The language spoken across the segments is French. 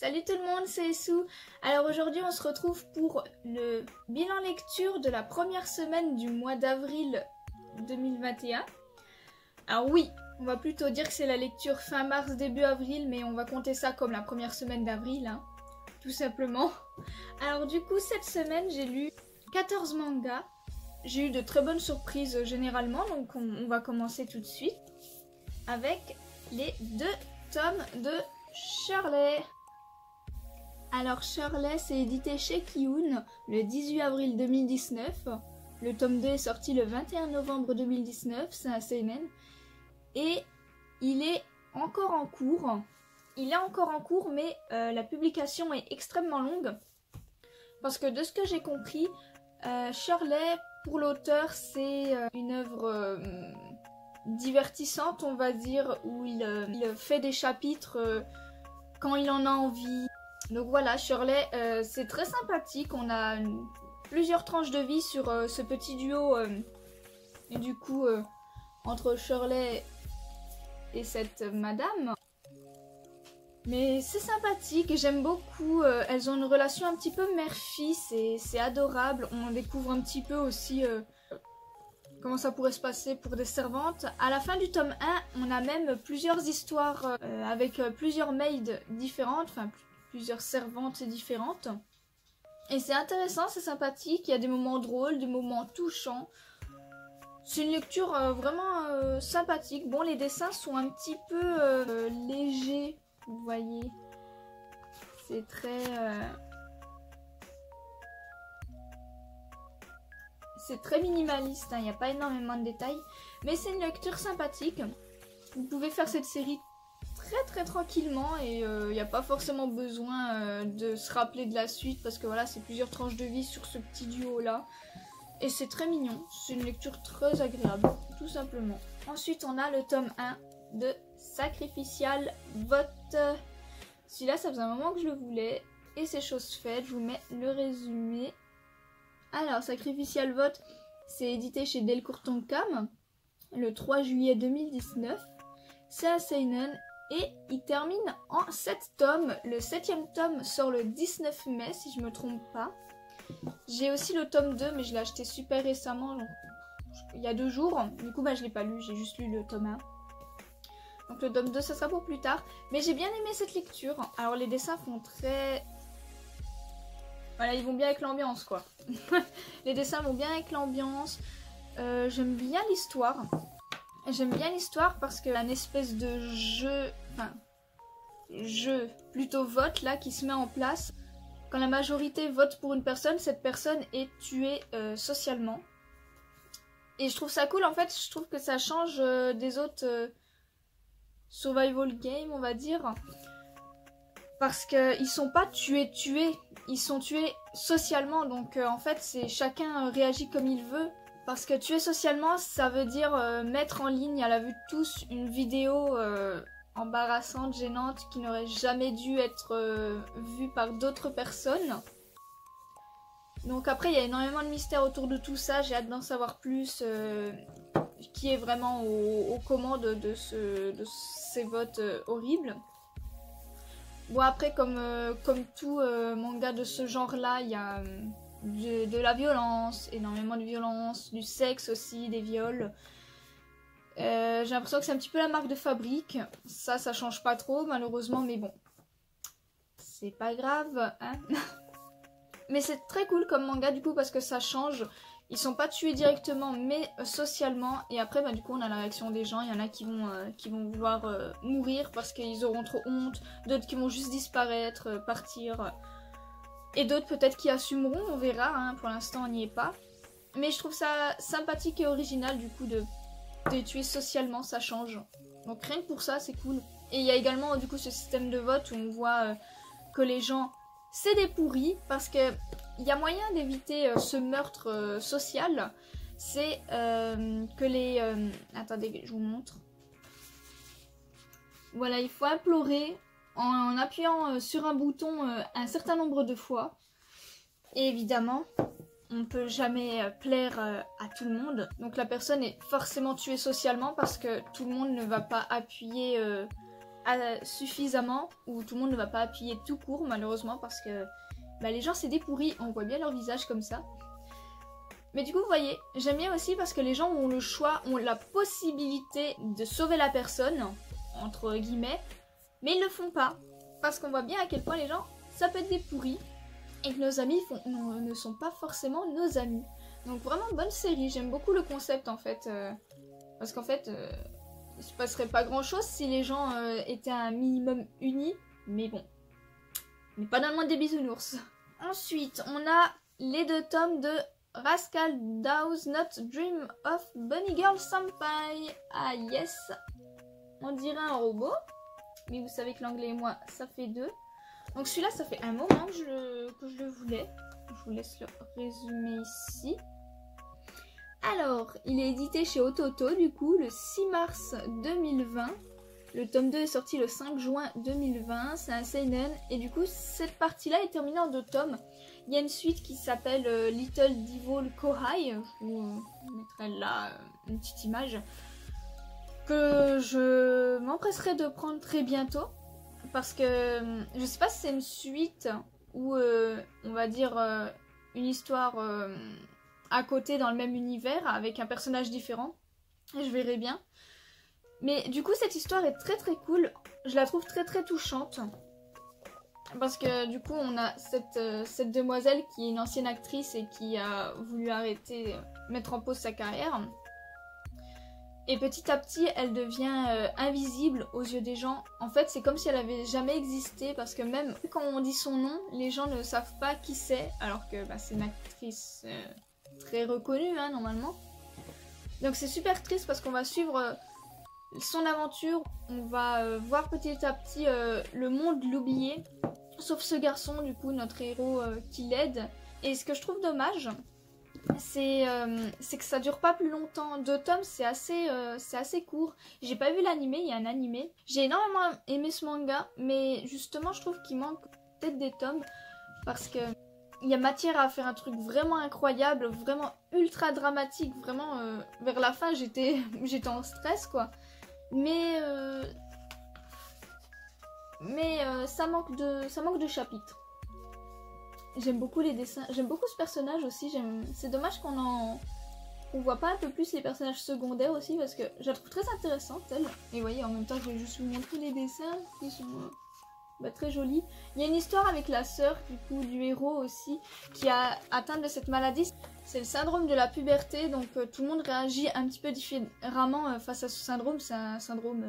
Salut tout le monde, c'est Essou. Alors aujourd'hui on se retrouve pour le bilan lecture de la première semaine du mois d'avril 2021. Alors oui, on va plutôt dire que c'est la lecture fin mars, début avril, mais on va compter ça comme la première semaine d'avril, hein, tout simplement. Alors du coup cette semaine j'ai lu 14 mangas. J'ai eu de très bonnes surprises généralement, donc on va commencer tout de suite avec les 2 tomes de Shirley. Alors Shirley, c'est édité chez Kiun le 18 avril 2019. Le tome 2 est sorti le 21 novembre 2019, c'est un seinen. Et il est encore en cours. Mais la publication est extrêmement longue. Parce que de ce que j'ai compris, Shirley, pour l'auteur, c'est une œuvre divertissante, on va dire, où il fait des chapitres quand il en a envie. Donc voilà, Shirley, c'est très sympathique. On a plusieurs tranches de vie sur ce petit duo, et du coup, entre Shirley et cette madame. Mais c'est sympathique, j'aime beaucoup. Elles ont une relation un petit peu mère-fils et c'est adorable. On découvre un petit peu aussi comment ça pourrait se passer pour des servantes. À la fin du tome 1, on a même plusieurs histoires avec plusieurs maids différentes, enfin plusieurs servantes différentes. Et c'est intéressant, c'est sympathique, il y a des moments drôles, des moments touchants. C'est une lecture vraiment sympathique. Bon, les dessins sont un petit peu légers, vous voyez. C'est très... c'est très minimaliste, hein. Il n'y a pas énormément de détails. Mais c'est une lecture sympathique. Vous pouvez faire cette série très tranquillement et il n'y a pas forcément besoin de se rappeler de la suite parce que voilà, c'est plusieurs tranches de vie sur ce petit duo là. Et c'est très mignon, c'est une lecture très agréable, tout simplement. Ensuite, on a le tome 1 de Sacrificial Vote. Celui-là, ça faisait un moment que je le voulais et c'est chose faite. Je vous mets le résumé. Alors, Sacrificial Vote, c'est édité chez Delcourt Tonkam le 3 juillet 2019. C'est un seinen et il termine en 7 tomes. Le 7e tome sort le 19 mai, si je me trompe pas. J'ai aussi le tome 2, mais je l'ai acheté super récemment, genre, il y a 2 jours. Du coup, je l'ai pas lu, j'ai juste lu le tome 1. Donc le tome 2, ça sera pour plus tard. Mais j'ai bien aimé cette lecture. Alors les dessins font très... Voilà, ils vont bien avec l'ambiance, quoi. Les dessins vont bien avec l'ambiance. J'aime bien l'histoire. J'aime bien l'histoire parce qu'il y a une espèce de jeu... Enfin, jeu, plutôt vote, là, qui se met en place. Quand la majorité vote pour une personne, cette personne est tuée socialement. Et je trouve ça cool, en fait, je trouve que ça change des autres survival games, on va dire. Parce qu'ils sont pas tués, ils sont tués socialement. Donc en fait, c'est chacun réagit comme il veut. Parce que tuer socialement, ça veut dire mettre en ligne à la vue de tous une vidéo... embarrassante, gênante, qui n'aurait jamais dû être vue par d'autres personnes. Donc après, il y a énormément de mystères autour de tout ça, j'ai hâte d'en savoir plus, qui est vraiment aux commandes de ces votes horribles. Bon après, comme tout manga de ce genre-là, il y a de la violence, énormément de violence, du sexe aussi, des viols. J'ai l'impression que c'est un petit peu la marque de fabrique. Ça change pas trop malheureusement, mais bon. C'est pas grave, hein. Mais c'est très cool comme manga du coup parce que ça change. Ils sont pas tués directement mais socialement. Et après du coup on a la réaction des gens. Il y en a qui vont vouloir mourir parce qu'ils auront trop honte. D'autres qui vont juste disparaître, partir. Et d'autres peut-être qui assumeront, on verra, hein. Pour l'instant on n'y est pas. Mais je trouve ça sympathique et original du coup de tuer socialement, ça change. Donc rien que pour ça, c'est cool. Et il y a également du coup ce système de vote où on voit que les gens, c'est des pourris, parce que il y a moyen d'éviter ce meurtre social. C'est que les... attendez, je vous montre. Voilà, il faut implorer en appuyant sur un bouton un certain nombre de fois. Et évidemment... on ne peut jamais plaire à tout le monde. Donc la personne est forcément tuée socialement parce que tout le monde ne va pas appuyer suffisamment, ou tout le monde ne va pas appuyer tout court malheureusement parce que bah, les gens c'est des pourris, on voit bien leur visage comme ça. Mais du coup vous voyez, j'aime bien aussi parce que les gens ont le choix, ont la possibilité de sauver la personne, entre guillemets, mais ils le font pas. Parce qu'on voit bien à quel point les gens, ça peut être des pourris, et que nos amis ne sont pas forcément nos amis. Donc vraiment bonne série, j'aime beaucoup le concept en fait. Parce qu'en fait, il se passerait pas grand chose si les gens étaient un minimum unis, mais bon. Mais pas dans le monde des bisounours. Ensuite, on a les 2 tomes de Rascal Does Not Dream of Bunny Girl Senpai. Ah yes, on dirait un robot, mais vous savez que l'anglais et moi, ça fait 2. Donc celui-là, ça fait un moment que je le voulais. Je vous laisse le résumer ici. Alors, il est édité chez Ototo, du coup, le 6 mars 2020. Le tome 2 est sorti le 5 juin 2020. C'est un seinen. Et du coup, cette partie-là est terminée en 2 tomes. Il y a une suite qui s'appelle Little Devil Kohai. Je vous mettrai là une petite image. Que je m'empresserai de prendre très bientôt. Parce que je sais pas si c'est une suite ou on va dire une histoire à côté dans le même univers avec un personnage différent. Et je verrai bien. Mais du coup cette histoire est très très cool. Je la trouve très très touchante. Parce que du coup on a cette demoiselle qui est une ancienne actrice et qui a voulu arrêter, mettre en pause sa carrière. Et petit à petit, elle devient invisible aux yeux des gens. En fait, c'est comme si elle avait jamais existé parce que même quand on dit son nom, les gens ne savent pas qui c'est, alors que bah, c'est une actrice très reconnue, hein, normalement. Donc c'est super triste parce qu'on va suivre son aventure. On va voir petit à petit le monde l'oublier, sauf ce garçon, du coup, notre héros qui l'aide. Et ce que je trouve dommage, c'est que ça dure pas plus longtemps. 2 tomes, c'est assez court. J'ai pas vu l'animé, il y a un animé. J'ai énormément aimé ce manga, mais justement je trouve qu'il manque peut-être des tomes parce que il y a matière à faire un truc vraiment incroyable, vraiment ultra dramatique. Vraiment, vers la fin j'étais en stress quoi. Mais ça manque de chapitres. J'aime beaucoup les dessins, j'aime beaucoup ce personnage aussi, c'est dommage qu'on voit pas un peu plus les personnages secondaires aussi parce que je la trouve très intéressante elle. Et vous voyez, en même temps je vais juste vous montrer les dessins qui sont très jolis. Il y a une histoire avec la sœur du coup du héros aussi qui a atteinte de cette maladie. C'est le syndrome de la puberté, donc tout le monde réagit un petit peu différemment face à ce syndrome. C'est un syndrome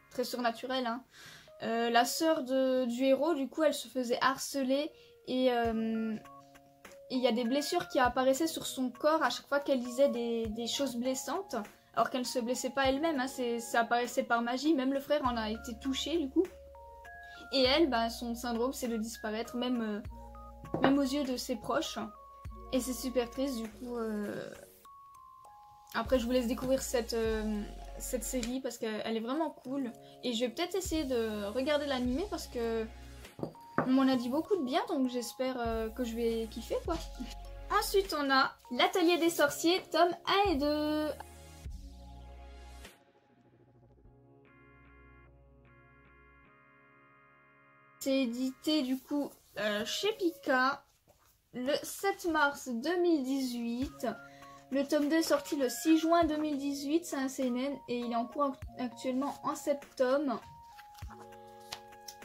très surnaturel, hein. La sœur du héros du coup elle se faisait harceler. Et il y a des blessures qui apparaissaient sur son corps à chaque fois qu'elle disait des choses blessantes, alors qu'elle ne se blessait pas elle-même, hein, ça apparaissait par magie, même le frère en a été touché du coup. Et elle, bah, son syndrome c'est de disparaître, même aux yeux de ses proches. Et c'est super triste du coup. Après je vous laisse découvrir cette série parce qu'elle est vraiment cool. Et je vais peut-être essayer de regarder l'animé parce que on m'en a dit beaucoup de bien, donc j'espère que je vais kiffer quoi. Ensuite on a l'Atelier des sorciers, tome 1 et 2. C'est édité du coup chez Pika le 7 mars 2018. Le tome 2 est sorti le 6 juin 2018, c'est un seinen et il est en cours actuellement en 7 tomes.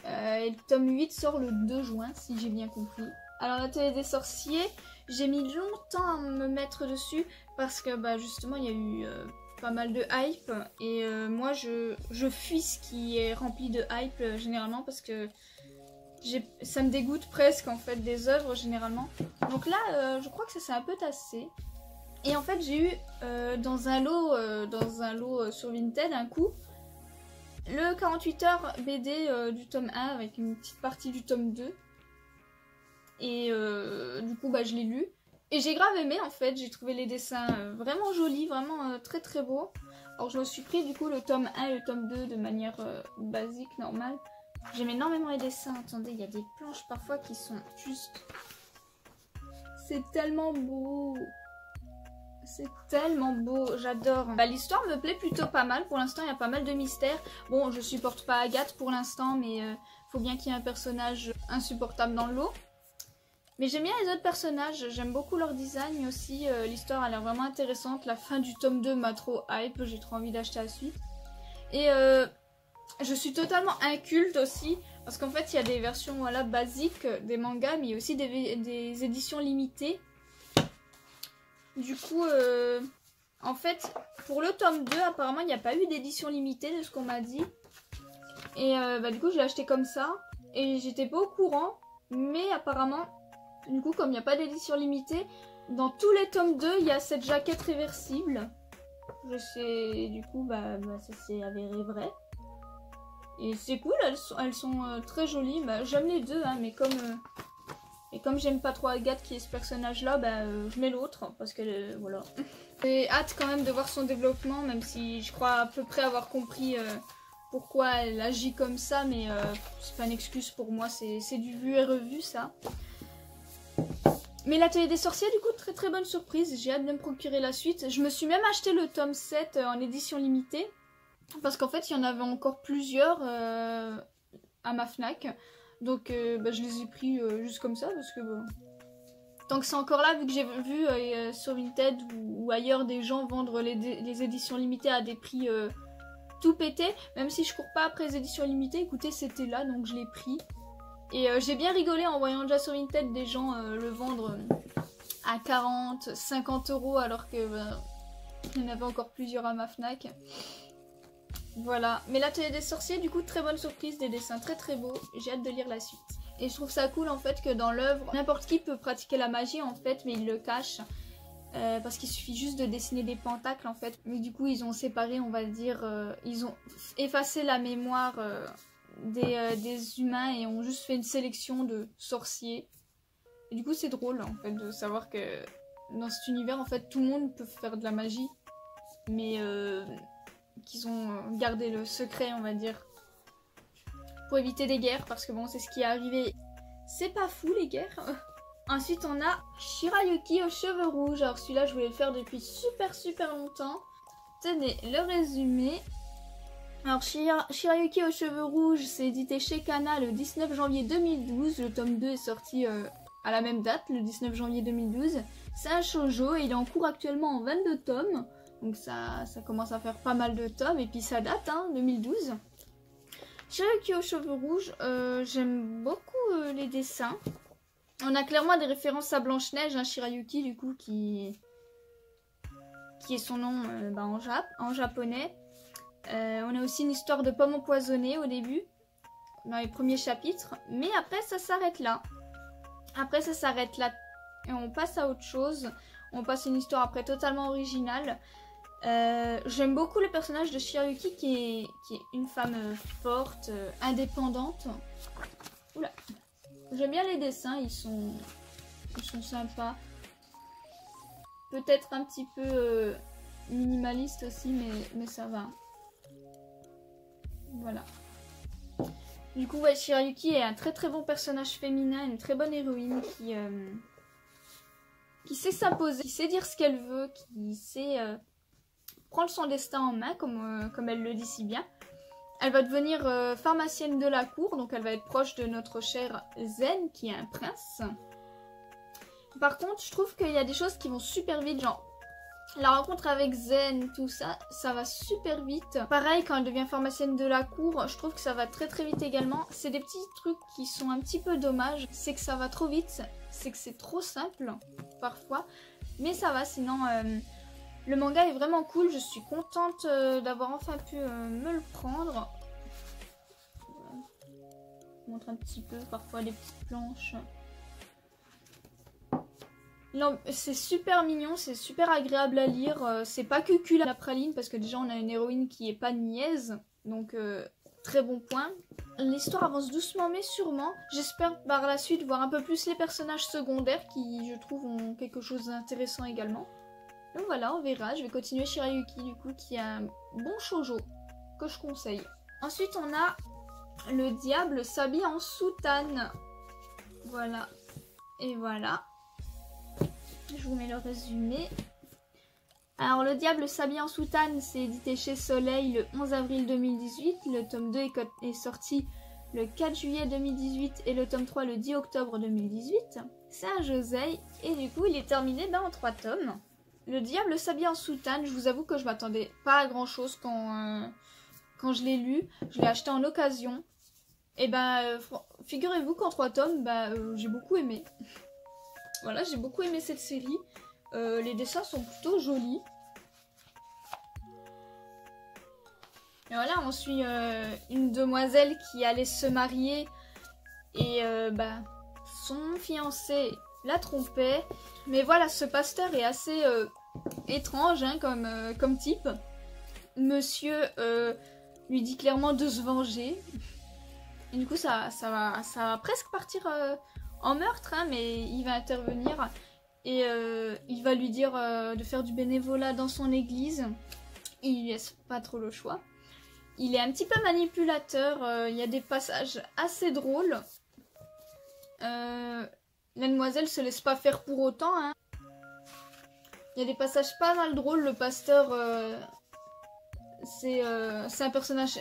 Et le tome 8 sort le 2 juin, si j'ai bien compris. Alors l'Atelier des sorciers, j'ai mis longtemps à me mettre dessus parce que bah, justement il y a eu pas mal de hype. Et moi je fuis ce qui est rempli de hype généralement parce que ça me dégoûte presque en fait des œuvres généralement. Donc là je crois que ça s'est un peu tassé. Et en fait j'ai eu dans un lot sur Vinted un coup le 48 heures BD du tome 1 avec une petite partie du tome 2. Et du coup bah, je l'ai lu. Et j'ai grave aimé en fait, j'ai trouvé les dessins vraiment jolis, vraiment très très beaux. Alors je me suis pris du coup le tome 1 et le tome 2 de manière basique, normale. J'aime énormément les dessins, attendez, il y a des planches parfois qui sont juste... C'est tellement beau. C'est tellement beau, j'adore. Bah, l'histoire me plaît plutôt pas mal. Pour l'instant, il y a pas mal de mystères. Bon, je supporte pas Agathe pour l'instant, mais faut bien qu'il y ait un personnage insupportable dans le lot. Mais j'aime bien les autres personnages, j'aime beaucoup leur design aussi. L'histoire a l'air vraiment intéressante. La fin du tome 2 m'a trop hype, j'ai trop envie d'acheter la suite. Et je suis totalement inculte aussi, parce qu'en fait, il y a des versions voilà, basiques des mangas, mais il y a aussi des éditions limitées. Du coup, en fait, pour le tome 2, apparemment, il n'y a pas eu d'édition limitée de ce qu'on m'a dit. Et du coup, je l'ai acheté comme ça. Et j'étais pas au courant. Mais apparemment, du coup, comme il n'y a pas d'édition limitée, dans tous les tomes 2, il y a cette jaquette réversible. Je sais, du coup, ça s'est avéré vrai. Et c'est cool, elles sont très jolies. J'aime les deux, hein, mais comme j'aime pas trop Agathe qui est ce personnage là, je mets l'autre parce que voilà. J'ai hâte quand même de voir son développement, même si je crois à peu près avoir compris pourquoi elle agit comme ça, mais c'est pas une excuse pour moi, c'est du vu et revu ça. Mais l'atelier des sorciers, du coup, très très bonne surprise, j'ai hâte de me procurer la suite. Je me suis même acheté le tome 7 en édition limitée, parce qu'en fait il y en avait encore plusieurs à ma Fnac. Donc je les ai pris juste comme ça parce que tant que c'est encore là, vu que j'ai vu sur Vinted ou ailleurs des gens vendre les éditions limitées à des prix tout pétés, même si je cours pas après les éditions limitées, écoutez c'était là donc je l'ai pris. Et j'ai bien rigolé en voyant déjà sur Vinted des gens le vendre à 40, 50 € alors que il y en avait encore plusieurs à ma Fnac. Voilà, mais l'atelier des sorciers, du coup, très bonne surprise, des dessins très très beaux, j'ai hâte de lire la suite. Et je trouve ça cool en fait que dans l'œuvre, n'importe qui peut pratiquer la magie en fait, mais ils le cachent. Parce qu'il suffit juste de dessiner des pentacles en fait. Mais du coup, ils ont séparé, on va dire, ils ont effacé la mémoire des humains et ont juste fait une sélection de sorciers. Et du coup, c'est drôle en fait de savoir que dans cet univers, en fait, tout le monde peut faire de la magie. Mais qu'ils ont gardé le secret, on va dire, pour éviter des guerres, parce que bon, c'est ce qui est arrivé. C'est pas fou, les guerres. Ensuite, on a Shirayuki aux cheveux rouges. Alors celui-là, je voulais le faire depuis super longtemps. Tenez, le résumé. Alors, Shirayuki aux cheveux rouges, c'est édité chez Kana le 19 janvier 2012. Le tome 2 est sorti à la même date, le 19 janvier 2012. C'est un shoujo et il est en cours actuellement en 22 tomes. Donc ça commence à faire pas mal de tomes. Et puis ça date, hein, 2012. Shirayuki aux cheveux rouges, j'aime beaucoup les dessins. On a clairement des références à Blanche-Neige, hein, Shirayuki, du coup, qui est son nom en japonais. On a aussi une histoire de pomme empoisonnée au début, dans les premiers chapitres. Mais après, ça s'arrête là. Et on passe à autre chose. On passe à une histoire après totalement originale. J'aime beaucoup le personnage de Shirayuki qui est une femme forte, indépendante. Oula. J'aime bien les dessins, ils sont sympas. Peut-être un petit peu minimaliste aussi, mais ça va. Voilà. Du coup, ouais, Shirayuki est un très bon personnage féminin, une très bonne héroïne qui sait s'imposer, qui sait dire ce qu'elle veut, qui sait prendre son destin en main, comme elle le dit si bien. Elle va devenir pharmacienne de la cour, donc elle va être proche de notre cher Zen, qui est un prince. Par contre, je trouve qu'il y a des choses qui vont super vite, genre la rencontre avec Zen, tout ça, ça va super vite. Pareil, quand elle devient pharmacienne de la cour, je trouve que ça va très vite également. C'est des petits trucs qui sont un petit peu dommages, c'est que ça va trop vite, c'est que c'est trop simple, parfois. Mais ça va, sinon... le manga est vraiment cool, je suis contente d'avoir enfin pu me le prendre. Je vous montre un petit peu parfois les petites planches. C'est super mignon, c'est super agréable à lire. C'est pas que la praline parce que déjà on a une héroïne qui est pas niaise. Donc très bon point. L'histoire avance doucement mais sûrement. J'espère par la suite voir un peu plus les personnages secondaires qui je trouve ont quelque chose d'intéressant également. Donc voilà, on verra. Je vais continuer Shirayuki du coup qui est un bon shoujo que je conseille. Ensuite on a le diable s'habille en soutane. Voilà. Et voilà. Je vous mets le résumé. Alors Le Diable s'habille en soutane, c'est édité chez Soleil le 11 avril 2018. Le tome 2 est sorti le 4 juillet 2018 et le tome 3 le 10 octobre 2018. C'est un josei et du coup il est terminé en 3 tomes. Le Diable s'habille en soutane, je vous avoue que je m'attendais pas à grand chose quand je l'ai lu. Je l'ai acheté en occasion. Et figurez-vous qu'en 3 tomes, j'ai beaucoup aimé. Voilà, j'ai beaucoup aimé cette série. Les dessins sont plutôt jolis. Et voilà, on suit une demoiselle qui allait se marier et son fiancé la trompait. Mais voilà, ce pasteur est assez étrange hein, comme type. Monsieur lui dit clairement de se venger. Et du coup, ça va presque partir en meurtre, hein, mais il va intervenir et il va lui dire de faire du bénévolat dans son église. Il lui laisse pas trop le choix. Il est un petit peu manipulateur, il y a des passages assez drôles. La demoiselle se laisse pas faire pour autant. Hein. Il y a des passages pas mal drôles, le pasteur... c'est un personnage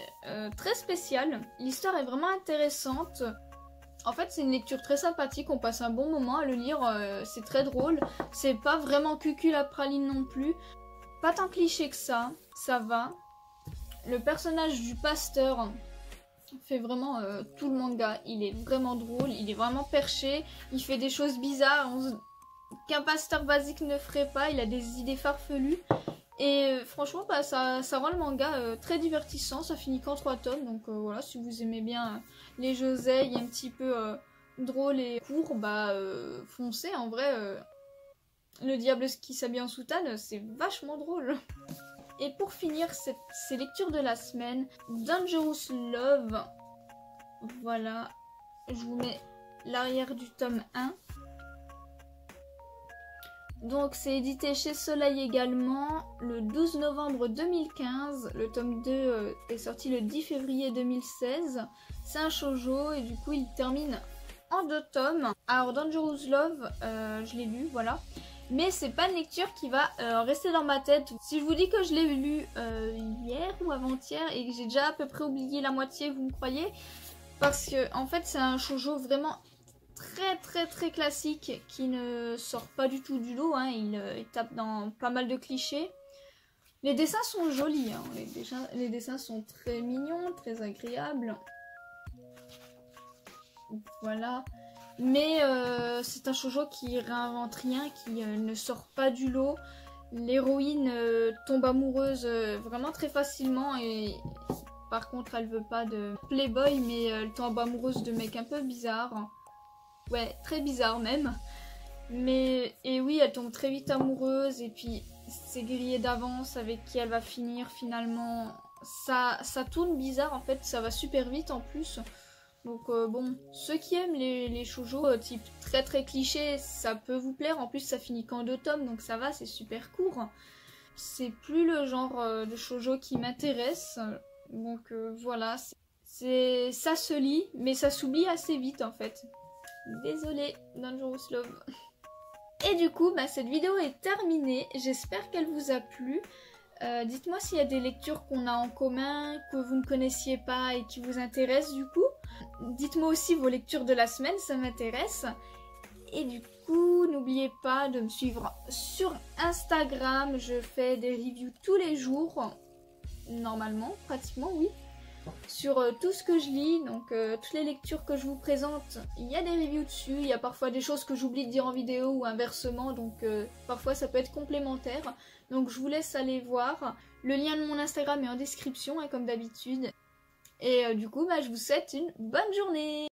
très spécial. L'histoire est vraiment intéressante. En fait, c'est une lecture très sympathique. On passe un bon moment à le lire. C'est très drôle. C'est pas vraiment cucul à praline non plus. Pas tant cliché que ça. Ça va. Le personnage du pasteur fait vraiment tout le manga. Il est vraiment drôle. Il est vraiment perché. Il fait des choses bizarres qu'un pasteur basique ne ferait pas. Il a des idées farfelues. Et franchement, ça rend le manga très divertissant. Ça finit qu'en 3 tomes. Donc voilà, si vous aimez bien les josei un petit peu drôles et courts, foncez. En vrai, Le Diable qui s'habille en soutane, c'est vachement drôle. Et pour finir ces lectures de la semaine, Dangerous Love. Voilà, je vous mets l'arrière du tome 1. Donc c'est édité chez Soleil également le 12 novembre 2015. Le tome 2 est sorti le 10 février 2016. C'est un shoujo et du coup il termine en 2 tomes. Alors Dangerous Love, je l'ai lu, voilà. Mais c'est pas une lecture qui va rester dans ma tête. Si je vous dis que je l'ai lu hier ou avant-hier et que j'ai déjà à peu près oublié la moitié, vous me croyez? Parce que en fait c'est un shoujo vraiment très classique qui ne sort pas du tout du lot, hein. Il tape dans pas mal de clichés. Les dessins sont jolis, hein. Les dessins sont très mignons, très agréables. Voilà. Mais c'est un shoujo qui réinvente rien, qui ne sort pas du lot. L'héroïne tombe amoureuse vraiment très facilement et par contre elle veut pas de playboy, mais elle tombe amoureuse de mecs un peu bizarres. Ouais, très bizarre même. Et oui, elle tombe très vite amoureuse et puis c'est grillé d'avance avec qui elle va finir finalement. Ça tourne bizarre en fait, ça va super vite en plus. Donc bon, ceux qui aiment les shoujo type très cliché, ça peut vous plaire. En plus ça finit qu'en 2 tomes, donc ça va, c'est super court. C'est plus le genre de shoujo qui m'intéresse. Donc voilà, ça se lit, mais ça s'oublie assez vite en fait. Désolée, Dangerous Love. Et du coup, cette vidéo est terminée. J'espère qu'elle vous a plu. Dites-moi s'il y a des lectures qu'on a en commun, que vous ne connaissiez pas et qui vous intéressent du coup. Dites-moi aussi vos lectures de la semaine, ça m'intéresse. Et du coup, n'oubliez pas de me suivre sur Instagram. Je fais des reviews tous les jours. Normalement, pratiquement, oui. Sur tout ce que je lis, donc toutes les lectures que je vous présente, il y a des reviews dessus, il y a parfois des choses que j'oublie de dire en vidéo ou inversement, donc parfois ça peut être complémentaire, donc je vous laisse aller voir. Le lien de mon Instagram est en description, hein, comme d'habitude, et du coup je vous souhaite une bonne journée.